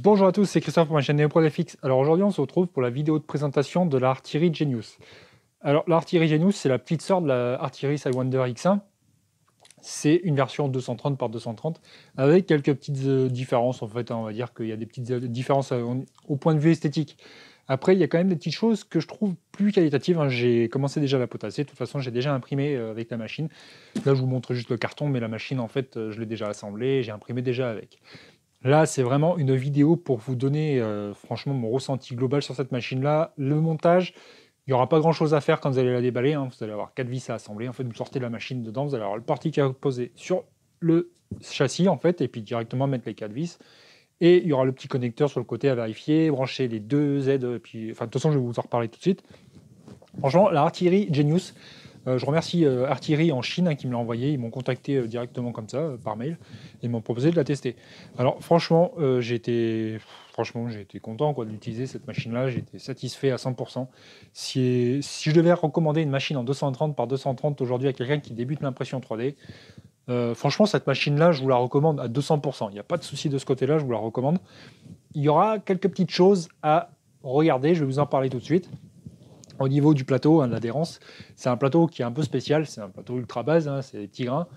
Bonjour à tous, c'est Christophe pour ma chaîne NeoProFX. Alors aujourd'hui, on se retrouve pour la vidéo de présentation de la artillerie Genius. Alors l'artillerie Genius, c'est la petite sœur de la artillerie Sidewinder X1. C'est une version 230 par 230 avec quelques petites différences. En fait, on va dire qu'il y a des petites différences au point de vue esthétique. Après, il y a quand même des petites choses que je trouve plus qualitatives. J'ai commencé déjà à la potasser. De toute façon, j'ai déjà imprimé avec la machine. Là, je vous montre juste le carton, mais la machine, en fait, je l'ai déjà assemblée. J'ai imprimé déjà avec. Là, c'est vraiment une vidéo pour vous donner franchement mon ressenti global sur cette machine-là. Le montage, il n'y aura pas grand-chose à faire quand vous allez la déballer. Vous allez avoir 4 vis à assembler. En fait, vous sortez la machine dedans, vous allez avoir le portique à poser sur le châssis, en fait, et puis directement mettre les 4 vis. Et il y aura le petit connecteur sur le côté à vérifier, brancher les deux aides. Puis, enfin, de toute façon, je vais vous en reparler tout de suite. Franchement, la artillerie Genius, je remercie Artillerie en Chine qui me l'a envoyé. Ils m'ont contacté directement comme ça, par mail, et ils m'ont proposé de la tester. Alors franchement, j'ai été content de d'utiliser cette machine-là. J'ai été satisfait à 100%. Si je devais recommander une machine en 230 par 230 aujourd'hui à quelqu'un qui débute l'impression 3D, franchement, cette machine-là, je vous la recommande à 200%. Il n'y a pas de souci de ce côté-là, je vous la recommande. Il y aura quelques petites choses à regarder, je vais vous en parler tout de suite. Au niveau du plateau, de l'adhérence, c'est un plateau qui est un peu spécial, c'est un plateau ultra base, c'est des petits grains.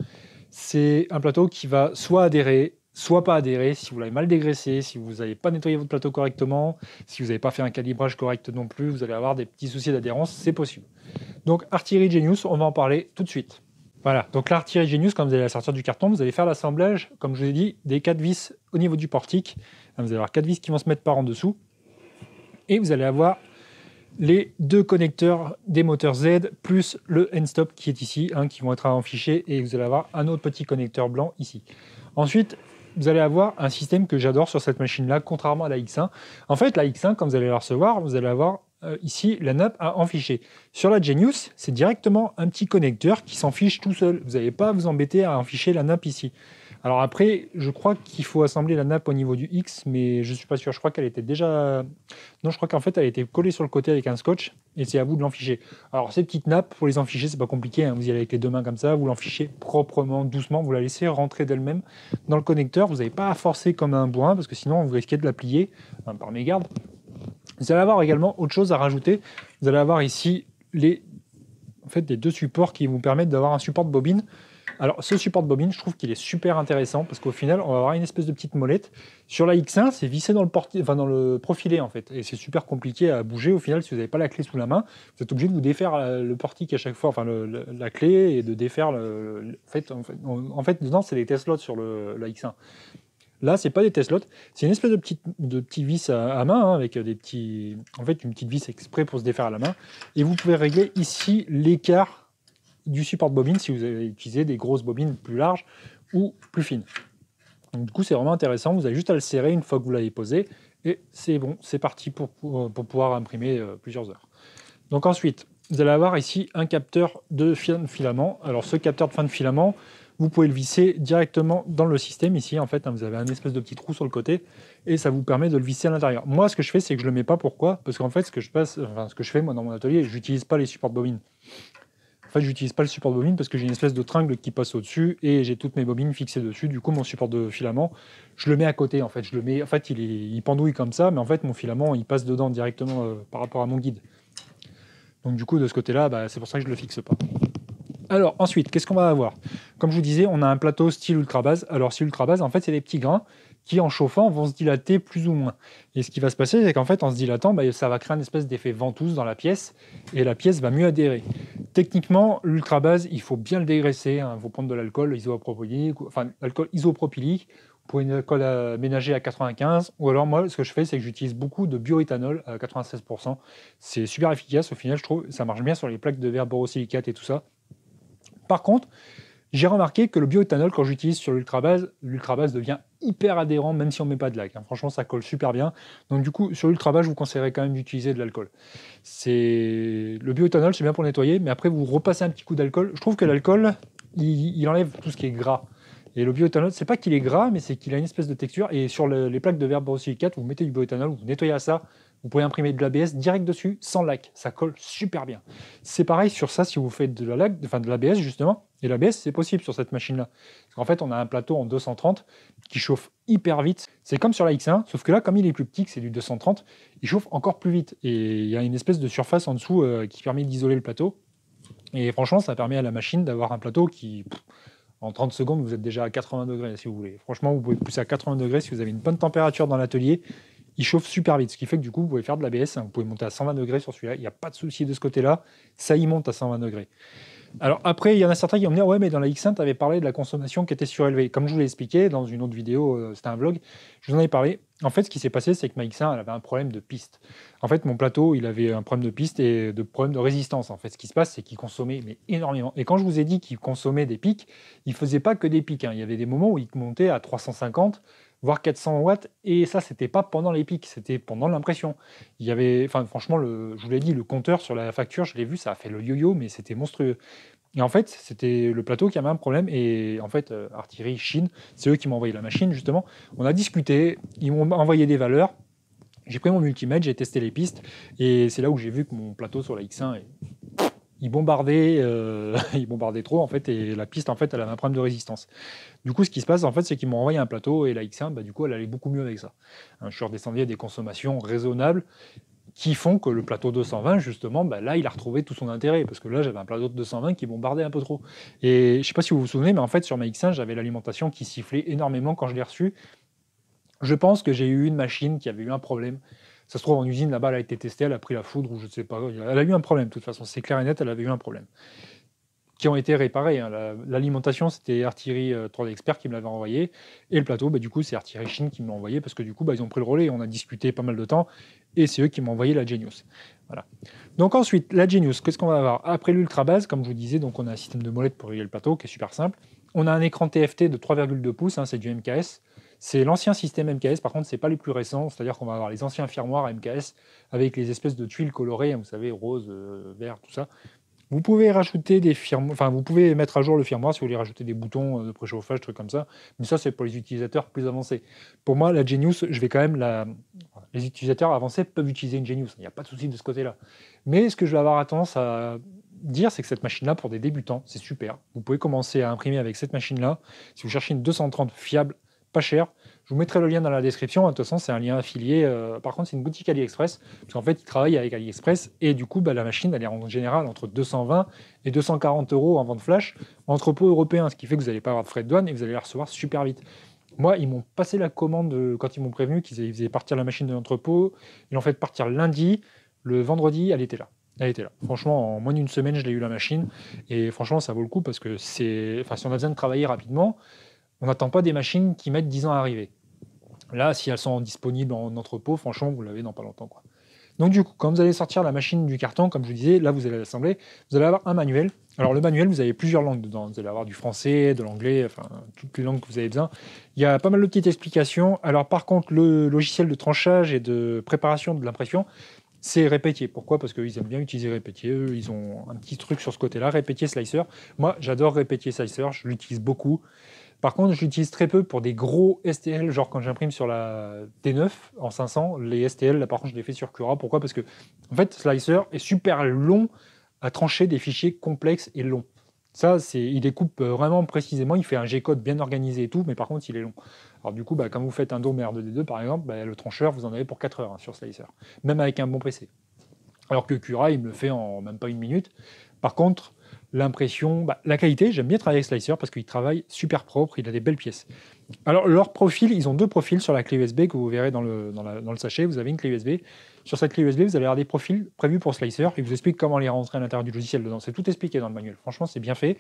C'est un plateau qui va soit adhérer, soit pas adhérer, si vous l'avez mal dégraissé, si vous n'avez pas nettoyé votre plateau correctement, si vous n'avez pas fait un calibrage correct non plus, vous allez avoir des petits soucis d'adhérence, c'est possible. Donc Artillerie Genius, on va en parler tout de suite. Voilà, donc l'artillerie Genius, quand vous allez la sortir du carton, vous allez faire l'assemblage, comme je vous ai dit, des 4 vis au niveau du portique. Vous allez avoir 4 vis qui vont se mettre par en dessous, et vous allez avoir les deux connecteurs des moteurs Z plus le end-stop qui est ici, qui vont être en fichier, et vous allez avoir un autre petit connecteur blanc ici. Ensuite, vous allez avoir un système que j'adore sur cette machine-là, contrairement à la X1. En fait, la X1, quand vous allez la recevoir, vous allez avoir ici la nappe en fichier. Sur la Genius, c'est directement un petit connecteur qui s'en fiche tout seul. Vous n'allez pas à vous embêter à enficher la nappe ici. Alors après, je crois qu'il faut assembler la nappe au niveau du X, mais je ne suis pas sûr. Je crois qu'elle était déjà... Non, je crois qu'en fait, elle a été collée sur le côté avec un scotch, et c'est à vous de l'enficher. Alors ces petites nappes, pour les enficher, c'est pas compliqué. Vous y allez avec les deux mains comme ça, vous l'enfichez proprement, doucement, vous la laissez rentrer d'elle-même dans le connecteur. Vous n'avez pas à forcer comme un bourrin, parce que sinon, vous risquez de la plier par mégarde. Vous allez avoir également autre chose à rajouter. Vous allez avoir ici les deux supports qui vous permettent d'avoir un support de bobine. Alors, ce support de bobine, je trouve qu'il est super intéressant parce qu'au final, on va avoir une espèce de petite molette. Sur la X1, c'est vissé dans le profilé en fait, et c'est super compliqué à bouger. Au final, si vous n'avez pas la clé sous la main, vous êtes obligé de vous défaire le portique à chaque fois, la clé, et de défaire En fait, dedans, c'est des test slots sur la X1. Là, c'est pas des test slots, c'est une espèce de petit vis à main avec une petite vis exprès pour se défaire à la main. Et vous pouvez régler ici l'écart du support de bobine si vous avez utilisé des grosses bobines plus larges ou plus fines. Donc, du coup, c'est vraiment intéressant. Vous avez juste à le serrer une fois que vous l'avez posé et c'est bon, c'est parti pour pouvoir imprimer plusieurs heures. Donc ensuite, vous allez avoir ici un capteur de fin de filament. Alors ce capteur de fin de filament, vous pouvez le visser directement dans le système ici. En fait, vous avez un espèce de petit trou sur le côté et ça vous permet de le visser à l'intérieur. Moi, ce que je fais, c'est que je le mets pas. Pourquoi? Parce qu'en fait, ce que je fais moi dans mon atelier, je n'utilise pas les supports de bobine. En fait, j'utilise pas le support de bobine parce que j'ai une espèce de tringle qui passe au-dessus et j'ai toutes mes bobines fixées dessus. Du coup, mon support de filament, je le mets à côté. En fait, il pendouille comme ça, mais en fait, mon filament, il passe dedans directement par rapport à mon guide. Donc, du coup, de ce côté-là, c'est pour ça que je le fixe pas. Alors, ensuite, qu'est-ce qu'on va avoir? Comme je vous disais, on a un plateau style ultra base. Alors, style ultra base, en fait, c'est des petits grains qui, en chauffant, vont se dilater plus ou moins. Et ce qui va se passer, c'est qu'en fait, en se dilatant, ça va créer une espèce d'effet ventouse dans la pièce, et la pièce va mieux adhérer. Techniquement, l'ultra base, il faut bien le dégraisser. Il faut prendre de l'alcool isopropylique, pour une alcool ménager à 95, ou alors moi, ce que je fais, c'est que j'utilise beaucoup de bioéthanol à 96%. C'est super efficace, au final, je trouve. Ça marche bien sur les plaques de verre borosilicate et tout ça. Par contre, j'ai remarqué que le bioéthanol, quand j'utilise sur l'ultra base devient hyper adhérent, même si on ne met pas de lac. Franchement, ça colle super bien. Donc du coup, sur l'ultra base, je vous conseillerais quand même d'utiliser de l'alcool. Le bioéthanol, c'est bien pour nettoyer, mais après, vous repassez un petit coup d'alcool. Je trouve que l'alcool, il enlève tout ce qui est gras. Et le bioéthanol, c'est pas qu'il est gras, mais c'est qu'il a une espèce de texture. Et sur les plaques de verre borosilicate, vous mettez du bioéthanol, vous nettoyez à ça, vous pouvez imprimer de l'ABS direct dessus, sans lac. Ça colle super bien. C'est pareil sur ça si vous faites de l'ABS, justement. Et l'ABS, c'est possible sur cette machine-là. Parce qu'en fait, on a un plateau en 230 qui chauffe hyper vite. C'est comme sur la X1, sauf que là, comme il est plus petit, que c'est du 230, il chauffe encore plus vite. Et il y a une espèce de surface en dessous qui permet d'isoler le plateau. Et franchement, ça permet à la machine d'avoir un plateau qui, en 30 secondes, vous êtes déjà à 80 degrés si vous voulez. Franchement, vous pouvez pousser à 80 degrés si vous avez une bonne température dans l'atelier. Il chauffe super vite, ce qui fait que du coup, vous pouvez faire de l'ABS. Vous pouvez monter à 120 degrés sur celui-là. Il n'y a pas de souci de ce côté-là. Ça y monte à 120 degrés. Alors après, il y en a certains qui vont me dire « Ouais, mais dans la X1, tu avais parlé de la consommation qui était surélevée. » Comme je vous l'ai expliqué dans une autre vidéo, c'était un vlog, je vous en ai parlé. En fait, ce qui s'est passé, c'est que ma X1, elle avait un problème de piste. En fait, mon plateau, il avait un problème de piste et de problème de résistance. En fait, ce qui se passe, c'est qu'il consommait mais énormément. Et quand je vous ai dit qu'il consommait des pics, il ne faisait pas que des pics. Il y avait des moments où il montait à 350, voire 400 watts. Et ça, c'était pas pendant les pics, c'était pendant l'impression. Il y avait, enfin, franchement, je vous l'ai dit, le compteur sur la facture, je l'ai vu, ça a fait le yo-yo, mais c'était monstrueux. Et en fait, c'était le plateau qui avait un problème. Et en fait, Artillerie Chine, c'est eux qui m'ont envoyé la machine, justement. On a discuté, ils m'ont envoyé des valeurs. J'ai pris mon multimètre, j'ai testé les pistes. Et c'est là où j'ai vu que mon plateau sur la X1, il bombardait, il bombardait trop, en fait. Et la piste, en fait, elle avait un problème de résistance. Du coup, ce qui se passe, en fait, c'est qu'ils m'ont envoyé un plateau. Et la X1, bah, du coup, elle allait beaucoup mieux avec ça. Hein, je suis redescendu à des consommations raisonnables qui font que le plateau 220, justement, bah là, il a retrouvé tout son intérêt. Parce que là, j'avais un plateau de 220 qui bombardait un peu trop. Et je ne sais pas si vous vous souvenez, mais en fait, sur ma X1, j'avais l'alimentation qui sifflait énormément quand je l'ai reçue. Je pense que j'ai eu une machine qui avait eu un problème. Ça se trouve, en usine, là-bas, elle a été testée, elle a pris la foudre, ou je ne sais pas. Elle a eu un problème, de toute façon. C'est clair et net, elle avait eu un problème. Qui ont été réparés. Hein. L'alimentation, c'était Artillerie 3D Expert qui me l'avait envoyé. Et le plateau, bah, du coup, c'est Artillerie Chine qui me l'a envoyé parce que du coup, bah, ils ont pris le relais. On a discuté pas mal de temps. Et c'est eux qui m'ont envoyé la Genius. Voilà. Donc ensuite, la Genius, qu'est-ce qu'on va avoir? Après l'Ultra Base, comme je vous disais, donc on a un système de molette pour régler le plateau qui est super simple. On a un écran TFT de 3,2 pouces, hein, c'est du MKS. C'est l'ancien système MKS, par contre, c'est pas les plus récents, c'est-à-dire qu'on va avoir les anciens firmware MKS avec les espèces de tuiles colorées, hein, vous savez, rose, vert, tout ça. Vous pouvez rajouter des firmware, enfin vous pouvez mettre à jour le firmware si vous voulez rajouter des boutons de préchauffage, trucs comme ça. Mais ça c'est pour les utilisateurs plus avancés. Pour moi, la Genius, je vais quand même les utilisateurs avancés peuvent utiliser une Genius. Il n'y a pas de souci de ce côté-là. Mais ce que je vais avoir tendance à dire, c'est que cette machine-là, pour des débutants, c'est super. Vous pouvez commencer à imprimer avec cette machine-là. Si vous cherchez une 230 fiable, pas cher, je vous mettrai le lien dans la description. De toute façon, c'est un lien affilié. Par contre, c'est une boutique AliExpress. Parce qu'en fait, ils travaillent avec AliExpress. Et du coup, bah, la machine, elle est en général entre 220 et 240 € en vente flash. Entrepôt européen, ce qui fait que vous n'allez pas avoir de frais de douane et vous allez la recevoir super vite. Moi, ils m'ont passé la commande quand ils m'ont prévenu qu'ils faisaient partir la machine de l'entrepôt. Ils l'ont fait partir lundi. Le vendredi, elle était là. Elle était là. Franchement, en moins d'une semaine, je l'ai eu la machine. Et franchement, ça vaut le coup parce que c'est. Enfin, si on a besoin de travailler rapidement, on n'attend pas des machines qui mettent 10 ans à arriver. Là, si elles sont disponibles en entrepôt, franchement, vous l'avez dans pas longtemps, quoi. Donc du coup, quand vous allez sortir la machine du carton, comme je vous disais, là vous allez l'assembler, vous allez avoir un manuel. Alors le manuel, vous avez plusieurs langues dedans. Vous allez avoir du français, de l'anglais, enfin toutes les langues que vous avez besoin. Il y a pas mal de petites explications. Alors par contre, le logiciel de tranchage et de préparation de l'impression, c'est Repetier. Pourquoi? Parce qu'ils aiment bien utiliser Repetier. Eux, ils ont un petit truc sur ce côté-là, Repetier Slicer. Moi, j'adore Repetier Slicer, je l'utilise beaucoup. Par contre, je l'utilise très peu pour des gros STL, genre quand j'imprime sur la T9 en 500, les STL, là par contre je les fais sur Cura. Pourquoi? Parce que en fait, Slicer est super long à trancher des fichiers complexes et longs. Ça, il découpe vraiment précisément, il fait un G-code bien organisé et tout, mais par contre il est long. Alors du coup, bah, quand vous faites un DOM R2D2 par exemple, bah, le trancheur, vous en avez pour 4 heures hein, sur Slicer, même avec un bon PC. Alors que Cura, il me le fait en même pas une minute. Par contre, l'impression, bah, la qualité, j'aime bien travailler avec Slicer parce qu'il travaille super propre, il a des belles pièces. Alors, leur profil, ils ont deux profils sur la clé USB que vous verrez dans le sachet. Vous avez une clé USB. Sur cette clé USB, vous allez avoir des profils prévus pour Slicer. Ils vous expliquent comment les rentrer à l'intérieur du logiciel dedans. C'est tout expliqué dans le manuel. Franchement, c'est bien fait.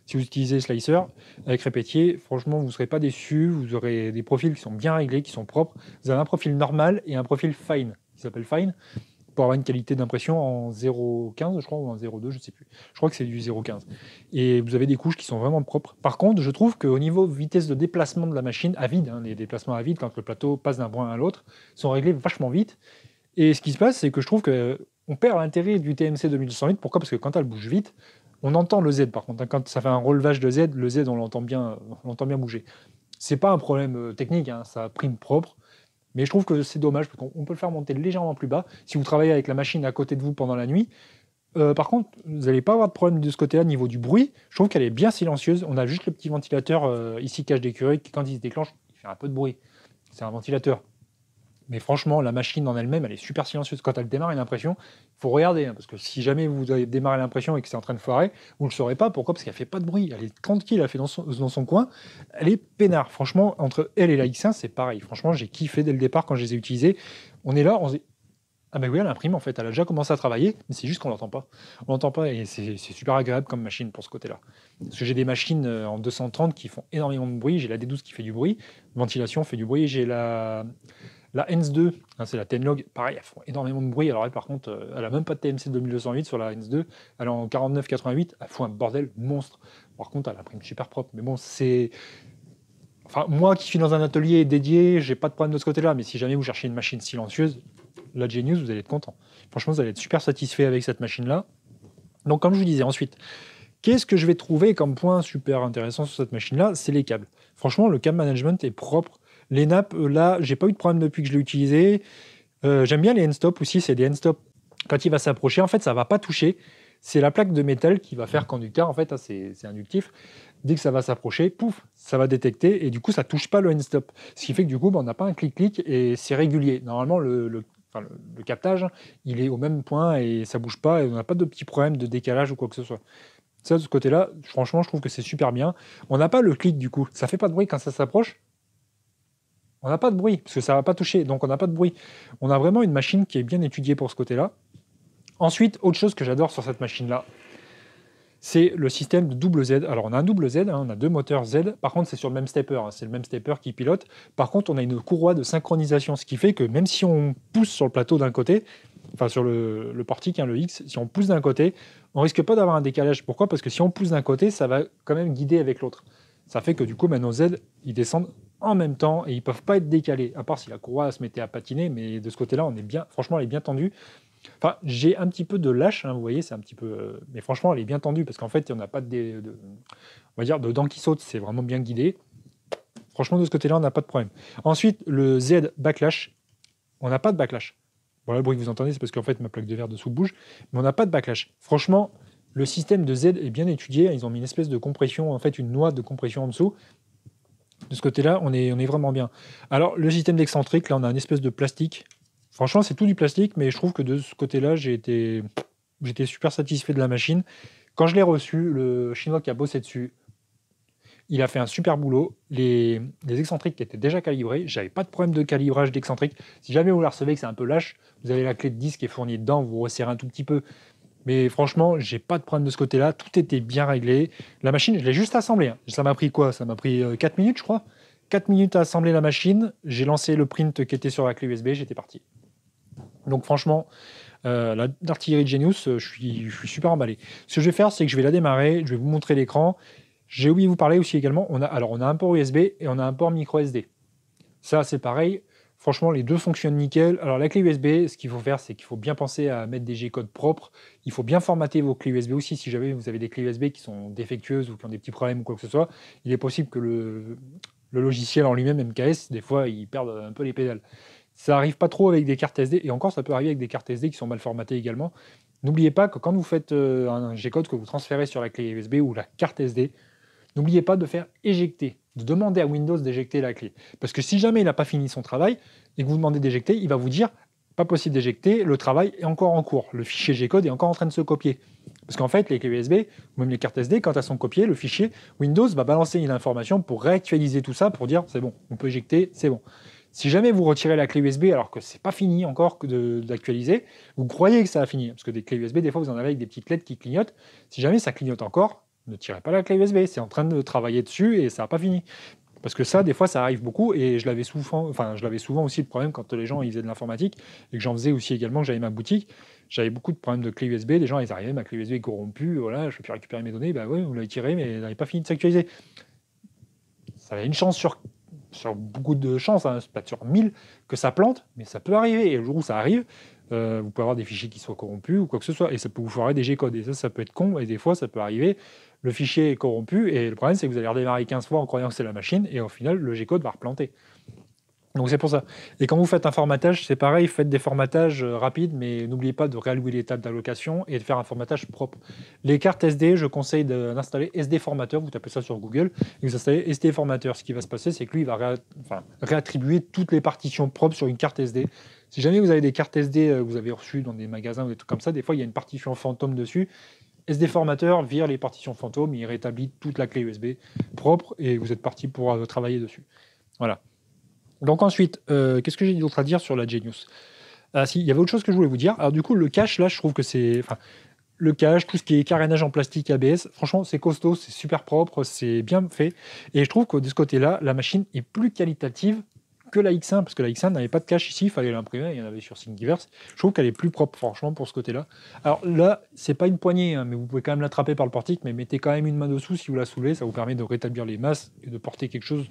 Si vous utilisez Slicer avec Repetier, franchement, vous ne serez pas déçus. Vous aurez des profils qui sont bien réglés, qui sont propres. Vous avez un profil normal et un profil Fine, qui s'appelle Fine, pour avoir une qualité d'impression en 0,15 je crois, ou en 0,2, je ne sais plus. Je crois que c'est du 0,15. Et vous avez des couches qui sont vraiment propres. Par contre, je trouve qu'au niveau vitesse de déplacement de la machine, à vide, hein, les déplacements à vide, quand le plateau passe d'un point à l'autre, sont réglés vachement vite. Et ce qui se passe, c'est que je trouve qu'on perd l'intérêt du TMC 2208. Pourquoi? Parce que quand elle bouge vite, on entend le Z. Par contre, quand ça fait un relevage de Z, le Z, on l'entend bien bouger. C'est pas un problème technique, hein, ça prime propre. Mais je trouve que c'est dommage parce qu'on peut le faire monter légèrement plus bas. Si vous travaillez avec la machine à côté de vous pendant la nuit, Par contre, vous n'allez pas avoir de problème de ce côté-là, niveau du bruit. Je trouve qu'elle est bien silencieuse. On a juste le petit ventilateur ici, cage d'écureuil, qui quand il se déclenche, il fait un peu de bruit. C'est un ventilateur. Mais franchement, la machine en elle-même, elle est super silencieuse. Quand elle démarre une impression, il faut regarder, hein, parce que si jamais vous avez démarré l'impression et que c'est en train de foirer, vous ne le saurez pas. Pourquoi? Parce qu'elle fait pas de bruit. Elle est tranquille, elle fait dans son coin. Elle est peinard. Franchement, entre elle et la X1, c'est pareil. Franchement, j'ai kiffé dès le départ quand je les ai utilisées. On est là, on se dit, ah ben oui, elle imprime en fait. Elle a déjà commencé à travailler, mais c'est juste qu'on l'entend pas. On l'entend pas et c'est super agréable comme machine pour ce côté-là. Parce que j'ai des machines en 230 qui font énormément de bruit. J'ai la D12 qui fait du bruit. Ventilation fait du bruit. J'ai la ENS2, hein, c'est la Tenlog, pareil, elles font énormément de bruit. Alors elle, par contre, elle a même pas de TMC 2208 sur la ENS2, elle est en 49,88, elle fout un bordel monstre. Par contre, elle imprime super propre. Mais bon, c'est... Enfin, moi qui suis dans un atelier dédié, j'ai pas de problème de ce côté-là, mais si jamais vous cherchez une machine silencieuse, la Genius, vous allez être content. Franchement, vous allez être super satisfait avec cette machine-là. Donc, comme je vous disais, ensuite, qu'est-ce que je vais trouver comme point super intéressant sur cette machine-là? C'est les câbles. Franchement, le câble management est propre. Les nappes, là, j'ai pas eu de problème depuis que je l'ai utilisé. J'aime bien les end-stop aussi, c'est des end-stop. Quand il va s'approcher, en fait, ça va pas toucher. C'est la plaque de métal qui va faire conducteur, en fait, hein, c'est inductif. Dès que ça va s'approcher, pouf, ça va détecter et du coup, ça touche pas le end-stop. Ce qui fait que du coup, on n'a pas un clic-clic et c'est régulier. Normalement, le captage, il est au même point et ça bouge pas et on n'a pas de petits problèmes de décalage ou quoi que ce soit. Ça, de ce côté-là, franchement, je trouve que c'est super bien. On n'a pas le clic du coup. Ça fait pas de bruit quand ça s'approche. On n'a pas de bruit, parce que ça ne va pas toucher, donc on n'a pas de bruit. On a vraiment une machine qui est bien étudiée pour ce côté-là. Ensuite, autre chose que j'adore sur cette machine-là, c'est le système de double Z. Alors on a un double Z, hein, on a deux moteurs Z, par contre c'est sur le même stepper, hein, c'est le même stepper qui pilote. Par contre on a une courroie de synchronisation, ce qui fait que même si on pousse sur le plateau d'un côté, enfin sur le portique, hein, le X, si on pousse d'un côté, on risque pas d'avoir un décalage. Pourquoi? Parce que si on pousse d'un côté, ça va quand même guider avec l'autre. Ça fait que du coup, nos Z, ils descendent en même temps et ils peuvent pas être décalés, à part si la courroie se mettait à patiner, mais de ce côté-là, on est bien, franchement, elle est bien tendue. Enfin, j'ai un petit peu de lâche, hein, vous voyez, c'est un petit peu, mais franchement, elle est bien tendue parce qu'en fait, il n'y en a pas on va dire, de dents qui sautent, c'est vraiment bien guidé. Franchement, de ce côté-là, on n'a pas de problème. Ensuite, le Z backlash, on n'a pas de backlash. Voilà, le bruit que vous entendez, c'est parce qu'en fait, ma plaque de verre dessous bouge, mais on n'a pas de backlash. Franchement, le système de Z est bien étudié. Ils ont mis une espèce de compression, en fait, une noix de compression en dessous. De ce côté-là, on est vraiment bien. Alors, le système d'excentrique, là, on a une espèce de plastique. Franchement, c'est tout du plastique, mais je trouve que de ce côté-là, j'étais super satisfait de la machine. Quand je l'ai reçu, le Chinois qui a bossé dessus, il a fait un super boulot. Les excentriques qui étaient déjà calibrés, j'avais pas de problème de calibrage d'excentrique. Si jamais vous la recevez que c'est un peu lâche, vous avez la clé de disque qui est fournie dedans, vous resserrez un tout petit peu. Mais franchement, j'ai pas de problème de ce côté-là. Tout était bien réglé. La machine, je l'ai juste assemblée, hein. Ça m'a pris quoi? Ça m'a pris 4 minutes, je crois. 4 minutes à assembler la machine. J'ai lancé le print qui était sur la clé USB, j'étais parti. Donc franchement, l'artillerie Genius, je suis super emballé. Ce que je vais faire, c'est que je vais la démarrer, je vais vous montrer l'écran. J'ai oublié de vous parler aussi également, on a un port USB et on a un port micro SD. Ça, c'est pareil. Franchement, les deux fonctionnent nickel. Alors, la clé USB, ce qu'il faut faire, c'est qu'il faut bien penser à mettre des G-codes propres. Il faut bien formater vos clés USB aussi. Si jamais vous avez des clés USB qui sont défectueuses ou qui ont des petits problèmes ou quoi que ce soit, il est possible que le logiciel en lui-même, MKS, des fois, il perde un peu les pédales. Ça arrive pas trop avec des cartes SD, et encore, ça peut arriver avec des cartes SD qui sont mal formatées également. N'oubliez pas que quand vous faites un G-code que vous transférez sur la clé USB ou la carte SD, n'oubliez pas de faire éjecter, de demander à Windows d'éjecter la clé. Parce que si jamais il n'a pas fini son travail et que vous demandez d'éjecter, il va vous dire pas possible d'éjecter, le travail est encore en cours. Le fichier G-code est encore en train de se copier. Parce qu'en fait, les clés USB, ou même les cartes SD, quand elles sont copiées, le fichier, Windows va balancer une information pour réactualiser tout ça, pour dire c'est bon, on peut éjecter, c'est bon. Si jamais vous retirez la clé USB alors que c'est pas fini encore d'actualiser, vous croyez que ça a fini, parce que des clés USB, des fois vous en avez avec des petites LED qui clignotent. Si jamais ça clignote encore, ne tirez pas la clé USB, c'est en train de travailler dessus et ça n'a pas fini. Parce que ça, des fois, ça arrive beaucoup et je l'avais souvent aussi le problème quand les gens ils faisaient de l'informatique et que j'en faisais aussi également, que j'avais ma boutique. J'avais beaucoup de problèmes de clé USB. Les gens, ils arrivaient, ma clé USB est corrompue, voilà, je ne peux plus récupérer mes données. Bah ouais, vous l'avez tiré, mais elle n'avait pas fini de s'actualiser. Ça avait une chance sur beaucoup de chances, hein, peut-être sur 1000 que ça plante, mais ça peut arriver. Et le jour où ça arrive, vous pouvez avoir des fichiers qui soient corrompus ou quoi que ce soit, et ça peut vous foirer des G-codes. Et ça peut être con, et des fois, ça peut arriver. Le fichier est corrompu, et le problème, c'est que vous allez redémarrer 15 fois en croyant que c'est la machine, et au final, le G-code va replanter. Donc c'est pour ça. Et quand vous faites un formatage, c'est pareil, faites des formatages rapides, mais n'oubliez pas de réallouer les tables d'allocation et de faire un formatage propre. Les cartes SD, je conseille d'installer SD Formateur, vous tapez ça sur Google, et vous installez SD Formateur. Ce qui va se passer, c'est que lui, il va réattribuer toutes les partitions propres sur une carte SD. Si jamais vous avez des cartes SD que vous avez reçues dans des magasins ou des trucs comme ça, des fois, il y a une partition fantôme dessus. SD Formateur vire les partitions fantômes, il rétablit toute la clé USB propre, et vous êtes parti pour travailler dessus. Voilà. Donc ensuite, qu'est-ce que j'ai d'autre à dire sur la Genius? Ah si, il y avait autre chose que je voulais vous dire. Alors du coup, le cache, là, je trouve que c'est... Enfin, le cache, tout ce qui est carénage en plastique ABS, franchement, c'est costaud, c'est super propre, c'est bien fait. Et je trouve que de ce côté-là, la machine est plus qualitative que la X1, parce que la X1 n'avait pas de cache ici, il fallait l'imprimer, il y en avait sur Thingiverse. Je trouve qu'elle est plus propre, franchement, pour ce côté-là. Alors là, c'est pas une poignée, hein, mais vous pouvez quand même l'attraper par le portique, mais mettez quand même une main dessous si vous la soulevez, ça vous permet de rétablir les masses et de porter quelque chose.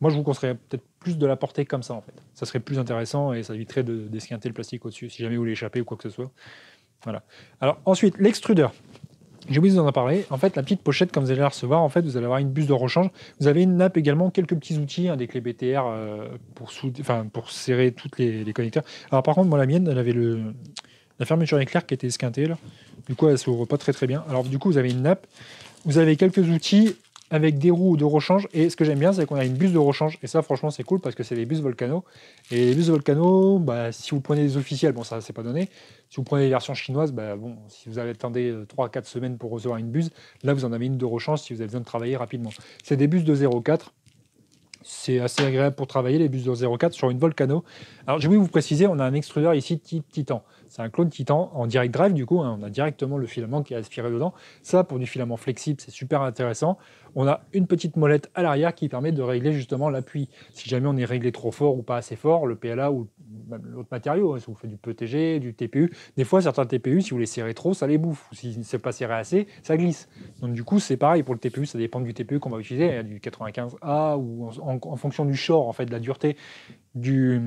Moi, je vous conseillerais peut-être plus de la porter comme ça, en fait. Ça serait plus intéressant et ça éviterait d'esquinter le plastique au-dessus, si jamais vous l'échappez ou quoi que ce soit. Voilà. Alors, ensuite, l'extrudeur. J'ai oublié de vous en parler. En fait, la petite pochette, comme vous allez la recevoir, en fait, vous allez avoir une buse de rechange. Vous avez une nappe également, quelques petits outils, hein, des clés BTR pour serrer tous les connecteurs. Alors, par contre, moi, la mienne, elle avait la fermeture éclair qui était esquintée, là. Du coup, elle ne s'ouvre pas très très bien. Alors, du coup, vous avez une nappe. Vous avez quelques outils avec des roues de rechange. Et ce que j'aime bien, c'est qu'on a une buse de rechange. Et ça, franchement, c'est cool parce que c'est des buses Volcano. Et les buses Volcano, bah, si vous prenez des officiels, bon, ça, c'est pas donné. Si vous prenez les versions chinoises, bah, bon, si vous attendez 3 à 4 semaines pour recevoir une buse, là, vous en avez une de rechange si vous avez besoin de travailler rapidement. C'est des buses de 0,4. C'est assez agréable pour travailler, les bus de 0,4 sur une Volcano. Alors, j'ai voulu vous préciser, on a un extrudeur ici type Titan. C'est un clone Titan en direct drive, du coup, hein, on a directement le filament qui est aspiré dedans. Ça, pour du filament flexible, c'est super intéressant. On a une petite molette à l'arrière qui permet de régler justement l'appui. Si jamais on est réglé trop fort ou pas assez fort, le PLA ou même l'autre matériau, hein, si vous faites du PETG, du TPU, des fois, certains TPU, si vous les serrez trop, ça les bouffe. Ou si c'est pas serré assez, ça glisse. Donc, du coup, c'est pareil pour le TPU, ça dépend du TPU qu'on va utiliser. Il y a du 95A ou en fonction du short, en fait, de la dureté du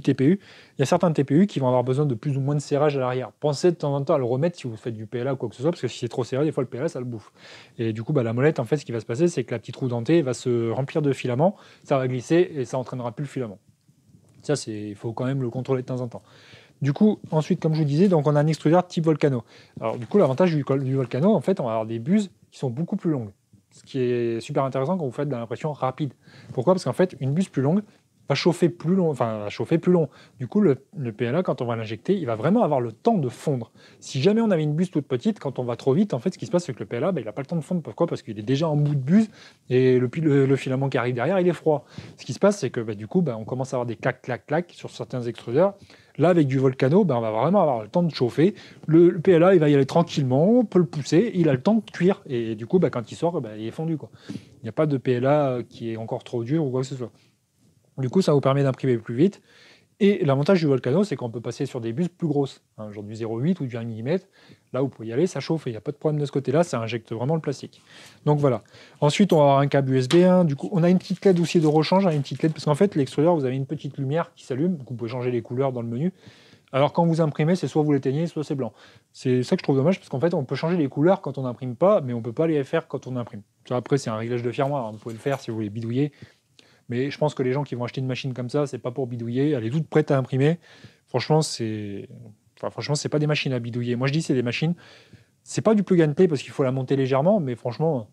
TPU. Il y a certains TPU qui vont avoir besoin de plus ou moins de serrage à l'arrière. Pensez de temps en temps à le remettre si vous faites du PLA ou quoi que ce soit, parce que si c'est trop serré, des fois le PLA ça le bouffe. Et du coup, bah, la molette, en fait, ce qui va se passer, c'est que la petite roue dentée va se remplir de filaments, ça va glisser et ça entraînera plus le filament. Ça, il faut quand même le contrôler de temps en temps. Du coup, ensuite, comme je vous disais, donc on a un extrudeur type Volcano. Alors du coup, l'avantage du Volcano, en fait, on va avoir des buses qui sont beaucoup plus longues. Ce qui est super intéressant quand vous faites de l'impression rapide. Pourquoi? Parce qu'en fait, une buse plus longue va chauffer plus long, va chauffer plus long. Du coup, le PLA, quand on va l'injecter, il va vraiment avoir le temps de fondre. Si jamais on avait une buse toute petite, quand on va trop vite, en fait, ce qui se passe, c'est que le PLA, il n'a pas le temps de fondre. Pourquoi? Parce qu'il est déjà en bout de buse et le filament qui arrive derrière, il est froid. Ce qui se passe, c'est que du coup, on commence à avoir des clac, clac, clac sur certains extrudeurs. Là, avec du Volcano, on va vraiment avoir le temps de chauffer. Le PLA, il va y aller tranquillement, on peut le pousser, il a le temps de cuire. Et du coup, quand il sort, il est fondu, quoi. Il n'y a pas de PLA qui est encore trop dur ou quoi que ce soit. Du coup, ça vous permet d'imprimer plus vite. Et l'avantage du Volcano, c'est qu'on peut passer sur des buses plus grosses, hein, genre du 0,8 ou du 1 mm. Là, vous pouvez y aller, ça chauffe, il n'y a pas de problème de ce côté-là, ça injecte vraiment le plastique. Donc voilà. Ensuite, on va avoir un câble USB. Du coup, on a une petite LED aussi de rechange, une petite LED, parce qu'en fait, l'extrudeur, vous avez une petite lumière qui s'allume, donc vous pouvez changer les couleurs dans le menu. Alors quand vous imprimez, c'est soit vous l'éteignez, soit c'est blanc. C'est ça que je trouve dommage, parce qu'en fait, on peut changer les couleurs quand on n'imprime pas, mais on ne peut pas les faire quand on imprime. Ça, après, c'est un réglage de firmware, hein, vous pouvez le faire si vous voulez bidouiller. Mais je pense que les gens qui vont acheter une machine comme ça, c'est pas pour bidouiller, elle est toute prête à imprimer. Franchement, c'est pas des machines à bidouiller. Moi, je dis c'est des machines. C'est pas du plug and play parce qu'il faut la monter légèrement, mais franchement,